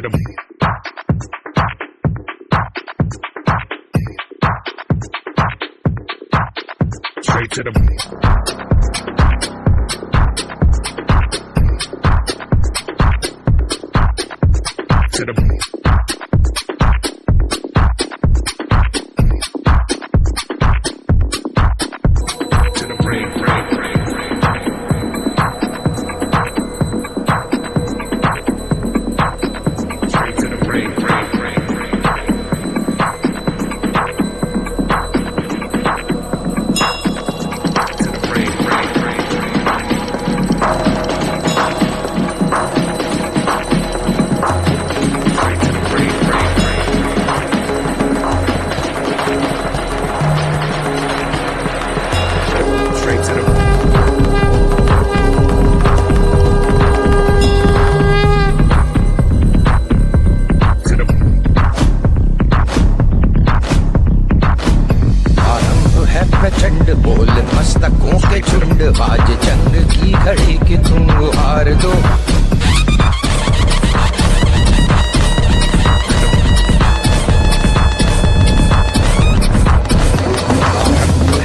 to the straight to the to the brain, straight to the brain, straight to the प्रचंड बोल मस्तकों के झुंड आज जंग की घड़ी की तुम हार दो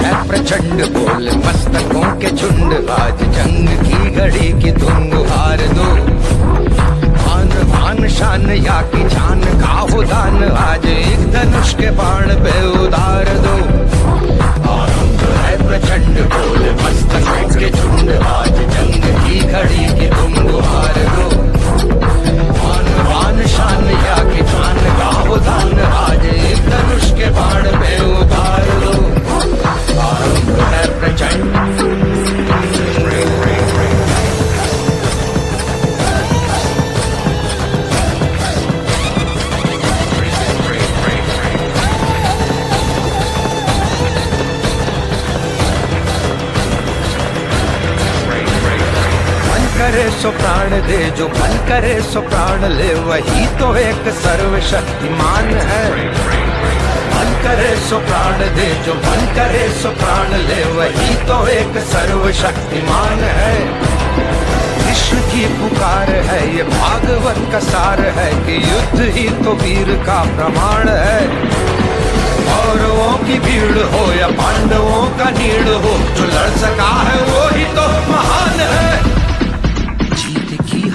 है प्रचंड बोल मस्तकों के झुंड आज जंग की घड़ी की तुम हार दो आन भान शान या की जान का हो दान आज एक धनुष के बाण पे उतार दो है प्रचंड बोल मस्तकों के झुंड आज जंग की घड़ी की तुम हार दो मान वान शान या की जान का हो दान आज एक धनुष के बाण पे उतार दो आरंभ है प्रचंड करे सो प्राण दे जो मन करे सो प्राण ले वही तो एक सर्वशक्तिमान है मन करे सो प्राण दे जो मन करे सो प्राण ले वही तो एक सर्वशक्तिमान है कृष्ण की पुकार है ये भागवत का सार है कि युद्ध ही तो वीर का प्रमाण है कौरवों की भीड़ हो या पांडवों का नीड़ हो जो लड़ सका है वो ही तो महान है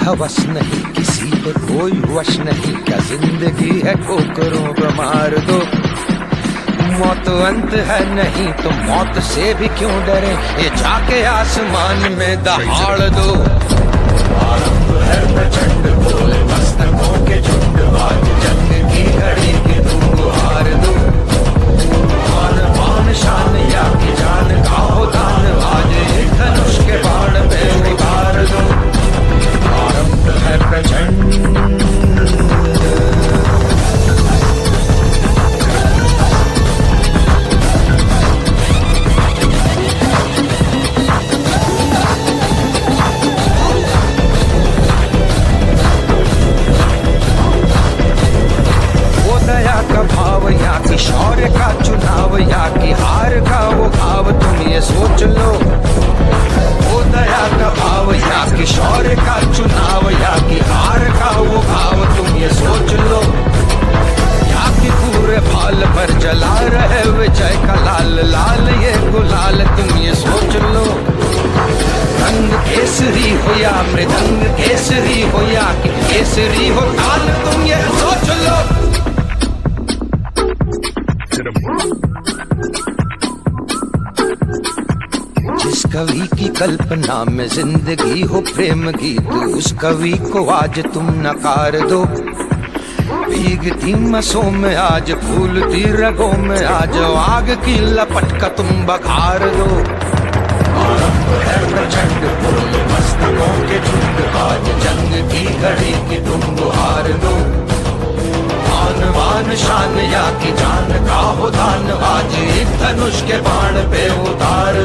हवस नहीं किसी पर कोई वश नहीं क्या जिंदगी है ठोकरों पर मार दो मौत अंत है नहीं तो मौत से भी क्यों डरे ये जाके आसमान में दहाड़ दो आरंभ है प्रचंड बोल मस्तकों के झुंड आज जंग की घड़ी की तुम हार दो मान मान शान या की जान का हो दान आज एक धनुष के बाण पे उतार दो आरंभ है प्रचंड वो दया का भाव या कि शौर्य का चुनाव या कि हार का वो भाव तुम ये सोच लो वो दया का भाव या कि शौर्य का चुनाव या कि हार का वो भाव तुम ये सोच लो या कि पूरे भाल पर जला रहे विजय का लाल लाल ये गुलाल तुम ये सोच लो रंग केसरी हो या मृदंग केसरी हो या कि केसरी हो ताल तुम ये सोच लो जिस कवि की कल्पना में जिंदगी हो प्रेम गीत उस कवि को आज तुम नकार दो भीगती मसों में आज फूलती रगों में आज आग की लपट का तुम बघार दो आरंभ है प्रचंड बोल मस्तकों के झुंड आज जंग की घड़ी की तुम हार दो मान मान शान या की जान का हो दान आज एक धनुष के बाण पे उतार